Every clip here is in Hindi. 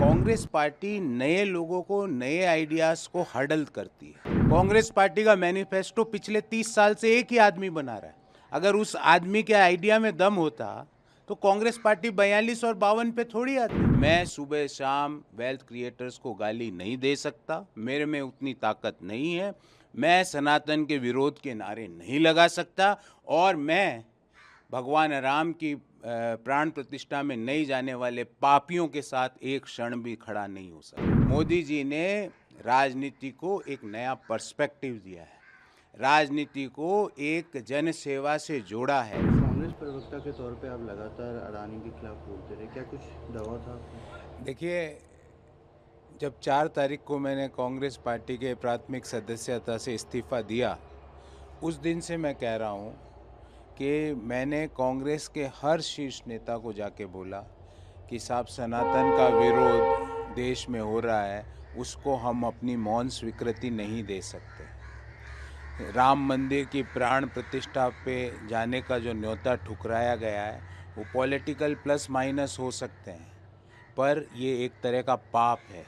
कांग्रेस पार्टी नए लोगों को, नए आइडियाज को हर्डल करती है। कांग्रेस पार्टी का मैनिफेस्टो पिछले 30 साल से एक ही आदमी बना रहा है। अगर उस आदमी के आइडिया में दम होता तो कांग्रेस पार्टी 42 और 52 पे थोड़ी आती। मैं सुबह शाम वेल्थ क्रिएटर्स को गाली नहीं दे सकता, मेरे में उतनी ताकत नहीं है। मैं सनातन के विरोध के नारे नहीं लगा सकता और मैं भगवान राम की प्राण प्रतिष्ठा में नहीं जाने वाले पापियों के साथ एक क्षण भी खड़ा नहीं हो सकता। मोदी जी ने राजनीति को एक नया पर्सपेक्टिव दिया है, राजनीति को एक जन सेवा से जोड़ा है। कांग्रेस प्रवक्ता के तौर पे आप लगातार अडानी के खिलाफ बोलते रहे, क्या कुछ दबाव था आपको? देखिए, जब 4 तारीख को मैंने कांग्रेस पार्टी के प्राथमिक सदस्यता से इस्तीफ़ा दिया, उस दिन से मैं कह रहा हूँ कि मैंने कांग्रेस के हर शीर्ष नेता को जाके बोला कि साहब, सनातन का विरोध देश में हो रहा है, उसको हम अपनी मौन स्वीकृति नहीं दे सकते। राम मंदिर की प्राण प्रतिष्ठा पे जाने का जो न्योता ठुकराया गया है, वो पॉलिटिकल प्लस माइनस हो सकते हैं, पर ये एक तरह का पाप है।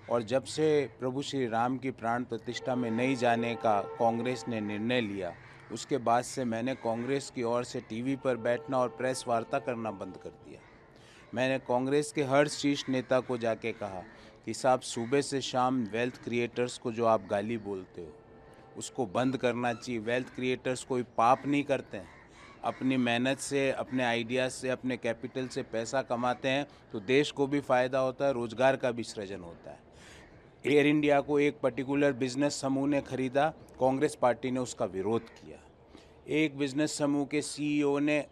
और जब से प्रभु श्री राम की प्राण प्रतिष्ठा में नहीं जाने का कांग्रेस ने निर्णय लिया, उसके बाद से मैंने कांग्रेस की ओर से टीवी पर बैठना और प्रेस वार्ता करना बंद कर दिया। मैंने कांग्रेस के हर शीर्ष नेता को जाके कहा कि साहब, सुबह से शाम वेल्थ क्रिएटर्स को जो आप गाली बोलते हो, उसको बंद करना चाहिए। वेल्थ क्रिएटर्स कोई पाप नहीं करते हैं, अपनी मेहनत से, अपने आइडियाज़ से, अपने कैपिटल से पैसा कमाते हैं तो देश को भी फ़ायदा होता है, रोज़गार का भी सृजन होता है। एयर इंडिया को एक पर्टिकुलर बिजनेस समूह ने खरीदा, कांग्रेस पार्टी ने उसका विरोध किया। एक बिजनेस समूह के सीईओ ने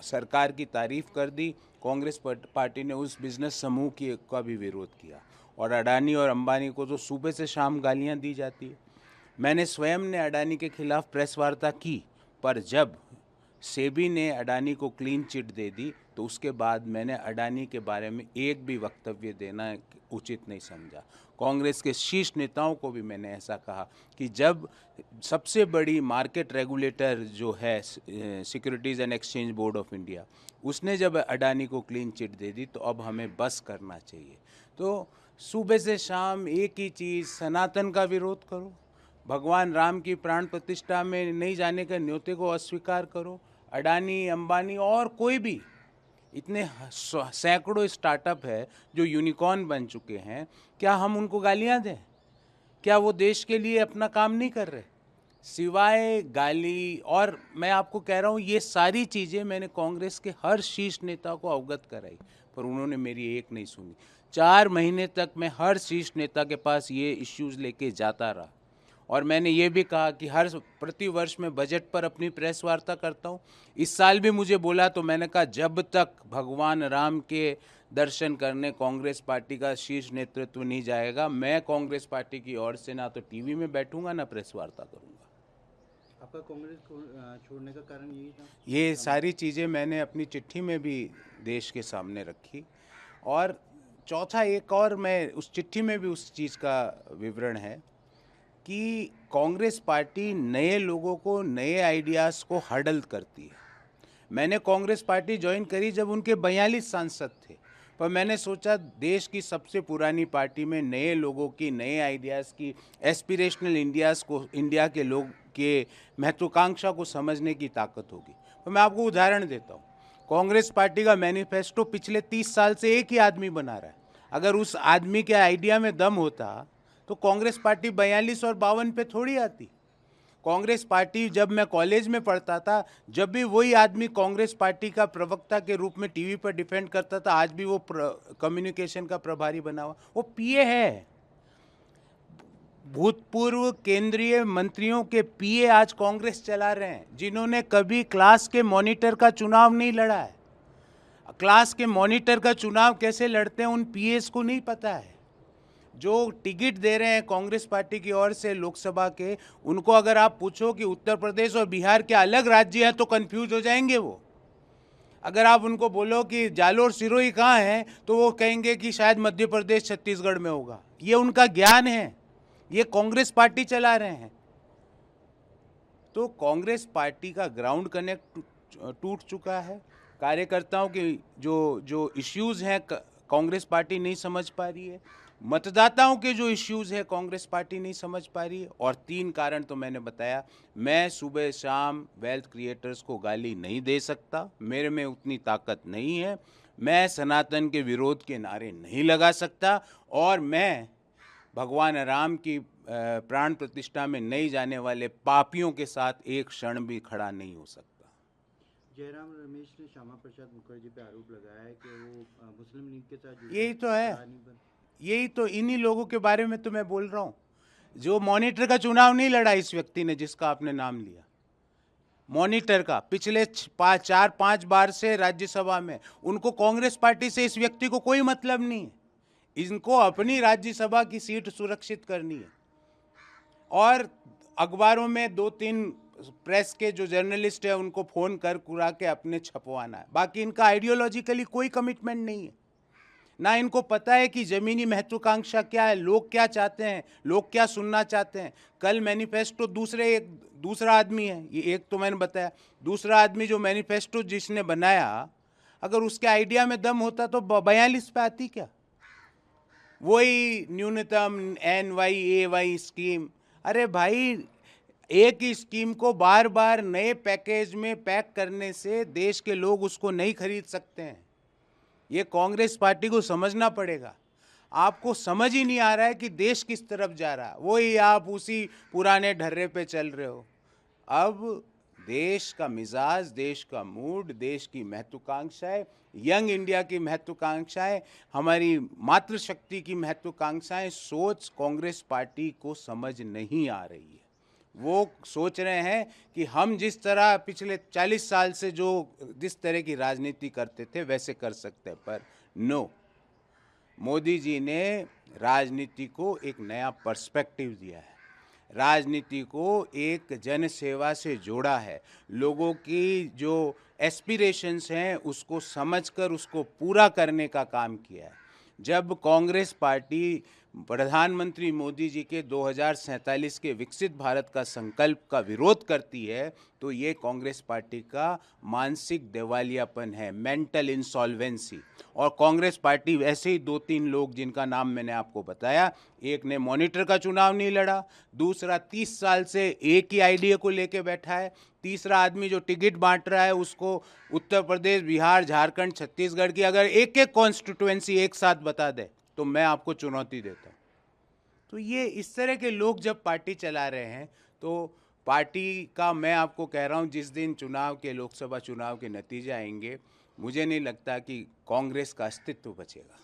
सरकार की तारीफ कर दी, कांग्रेस पार्टी ने उस बिजनेस समूह का भी विरोध किया। और अडानी और अंबानी को तो सुबह से शाम गालियां दी जाती है। मैंने स्वयं ने अडानी के खिलाफ प्रेस वार्ता की, पर जब सेबी ने अडानी को क्लीन चिट दे दी तो उसके बाद मैंने अडानी के बारे में एक भी वक्तव्य देना उचित नहीं समझा। कांग्रेस के शीर्ष नेताओं को भी मैंने ऐसा कहा कि जब सबसे बड़ी मार्केट रेगुलेटर जो है securities and exchange board of India, उसने जब अडानी को क्लीन चिट दे दी तो अब हमें बस करना चाहिए। तो सुबह से शाम एक ही चीज़, सनातन का विरोध करो, भगवान राम की प्राण प्रतिष्ठा में नहीं जाने के न्योते को अस्वीकार करो। अडानी, अंबानी और कोई भी, इतने सैकड़ों स्टार्टअप है जो यूनिकॉर्न बन चुके हैं, क्या हम उनको गालियां दें? क्या वो देश के लिए अपना काम नहीं कर रहे? सिवाय गाली। और मैं आपको कह रहा हूँ, ये सारी चीज़ें मैंने कांग्रेस के हर शीर्ष नेता को अवगत कराई, पर उन्होंने मेरी एक नहीं सुनी। 4 महीने तक मैं हर शीर्ष नेता के पास ये इश्यूज़ लेके जाता रहा और मैंने ये भी कहा कि हर प्रतिवर्ष मैं बजट पर अपनी प्रेस वार्ता करता हूँ। इस साल भी मुझे बोला तो मैंने कहा, जब तक भगवान राम के दर्शन करने कांग्रेस पार्टी का शीर्ष नेतृत्व नहीं जाएगा, मैं कांग्रेस पार्टी की ओर से ना तो टीवी में बैठूंगा ना प्रेस वार्ता करूंगा। आपका कांग्रेस छोड़ने का कारण यही था? ये सारी चीज़ें मैंने अपनी चिट्ठी में भी देश के सामने रखी। और चौथा एक और, मैं उस चिट्ठी में भी उस चीज़ का विवरण है कि कांग्रेस पार्टी नए लोगों को, नए आइडियाज़ को हर्डल करती है। मैंने कांग्रेस पार्टी ज्वाइन करी जब उनके 42 सांसद थे, पर मैंने सोचा देश की सबसे पुरानी पार्टी में नए लोगों की, नए आइडियाज़ की, एस्पिरेशनल इंडिया के लोग के महत्वाकांक्षा को समझने की ताकत होगी। तो मैं आपको उदाहरण देता हूँ, कांग्रेस पार्टी का मैनिफेस्टो पिछले 30 साल से एक ही आदमी बना रहा है। अगर उस आदमी के आइडिया में दम होता तो कांग्रेस पार्टी 42 और 52 पे थोड़ी आती। कांग्रेस पार्टी, जब मैं कॉलेज में पढ़ता था, जब भी वही आदमी कांग्रेस पार्टी का प्रवक्ता के रूप में टीवी पर डिफेंड करता था, आज भी वो कम्युनिकेशन का प्रभारी बना हुआ, वो पीए है। भूतपूर्व केंद्रीय मंत्रियों के पीए आज कांग्रेस चला रहे हैं, जिन्होंने कभी क्लास के मॉनिटर का चुनाव नहीं लड़ा है। क्लास के मॉनिटर का चुनाव कैसे लड़ते हैं उन पीएस को नहीं पता है। जो टिकट दे रहे हैं कांग्रेस पार्टी की ओर से लोकसभा के, उनको अगर आप पूछो कि उत्तर प्रदेश और बिहार के अलग राज्य हैं तो कंफ्यूज हो जाएंगे वो। अगर आप उनको बोलो कि जालोर सिरोही कहाँ है तो वो कहेंगे कि शायद मध्य प्रदेश छत्तीसगढ़ में होगा। ये उनका ज्ञान है, ये कांग्रेस पार्टी चला रहे हैं। तो कांग्रेस पार्टी का ग्राउंड कनेक्ट टूट चुका है। कार्यकर्ताओं के जो इश्यूज़ हैं कांग्रेस पार्टी नहीं समझ पा रही है, मतदाताओं के जो इश्यूज़ है कांग्रेस पार्टी नहीं समझ पा रही है, और 3 कारण तो मैंने बताया। मैं सुबह शाम वेल्थ क्रिएटर्स को गाली नहीं दे सकता, मेरे में उतनी ताकत नहीं है। मैं सनातन के विरोध के नारे नहीं लगा सकता, और मैं भगवान राम की प्राण प्रतिष्ठा में नहीं जाने वाले पापियों के साथ एक क्षण भी खड़ा नहीं हो सकता। जयराम रमेश ने श्यामा प्रसाद मुखर्जी पे आरोप लगाया है कि वो मुस्लिम लीग के साथ जुड़े यही तो है, अडानी पर। यही तो इन्हीं लोगों के बारे में तो मैं बोल रहा हूँ, जो मॉनिटर का चुनाव नहीं लड़ा इस व्यक्ति ने जिसका आपने नाम लिया। मॉनिटर का पिछले 4-5 बार से राज्यसभा में, उनको कांग्रेस पार्टी से इस व्यक्ति को कोई मतलब नहीं है। इनको अपनी राज्यसभा की सीट सुरक्षित करनी है, और अखबारों में 2-3 प्रेस के जो जर्नलिस्ट है उनको फ़ोन कर कुरा के अपने छपवाना है। बाकी इनका आइडियोलॉजिकली कोई कमिटमेंट नहीं है, ना इनको पता है कि ज़मीनी महत्वाकांक्षा क्या है, लोग क्या चाहते हैं, लोग क्या सुनना चाहते हैं। कल मैनिफेस्टो दूसरा आदमी है, ये एक तो मैंने बताया, दूसरा आदमी जो मैनिफेस्टो जिसने बनाया, अगर उसके आइडिया में दम होता तो 42 पे आती क्या? वही न्यूनतम NYAY स्कीम। अरे भाई, एक ही स्कीम को बार बार नए पैकेज में पैक करने से देश के लोग उसको नहीं खरीद सकते हैं। ये कांग्रेस पार्टी को समझना पड़ेगा। आपको समझ ही नहीं आ रहा है कि देश किस तरफ जा रहा है, वही आप उसी पुराने ढर्रे पे चल रहे हो। अब देश का मिजाज, देश का मूड, देश की महत्वाकांक्षाएं, यंग इंडिया की महत्वाकांक्षाएं, हमारी मातृशक्ति की महत्वाकांक्षाएं, सोच कांग्रेस पार्टी को समझ नहीं आ रही है। वो सोच रहे हैं कि हम जिस तरह पिछले 40 साल से जिस तरह की राजनीति करते थे वैसे कर सकते हैं, पर नो, मोदी जी ने राजनीति को एक नया पर्सपेक्टिव दिया है, राजनीति को एक जन सेवा से जोड़ा है, लोगों की जो एस्पिरेशंस हैं उसको समझकर उसको पूरा करने का काम किया है। जब कांग्रेस पार्टी प्रधानमंत्री मोदी जी के 2047 के विकसित भारत का संकल्प का विरोध करती है, तो ये कांग्रेस पार्टी का मानसिक दिवालियापन है, मेंटल इंसॉल्वेंसी। और कांग्रेस पार्टी ऐसे ही 2-3 लोग जिनका नाम मैंने आपको बताया, एक ने मॉनिटर का चुनाव नहीं लड़ा, दूसरा 30 साल से एक ही आइडिया को लेके बैठा है, तीसरा आदमी जो टिकट बांट रहा है उसको उत्तर प्रदेश, बिहार, झारखंड, छत्तीसगढ़ की अगर एक एक कॉन्स्टिट्यूएंसी एक साथ बता दे तो मैं आपको चुनौती देता हूँ। तो ये इस तरह के लोग जब पार्टी चला रहे हैं, तो पार्टी का, मैं आपको कह रहा हूँ, जिस दिन चुनाव के, लोकसभा चुनाव के नतीजे आएंगे, मुझे नहीं लगता कि कांग्रेस का अस्तित्व बचेगा।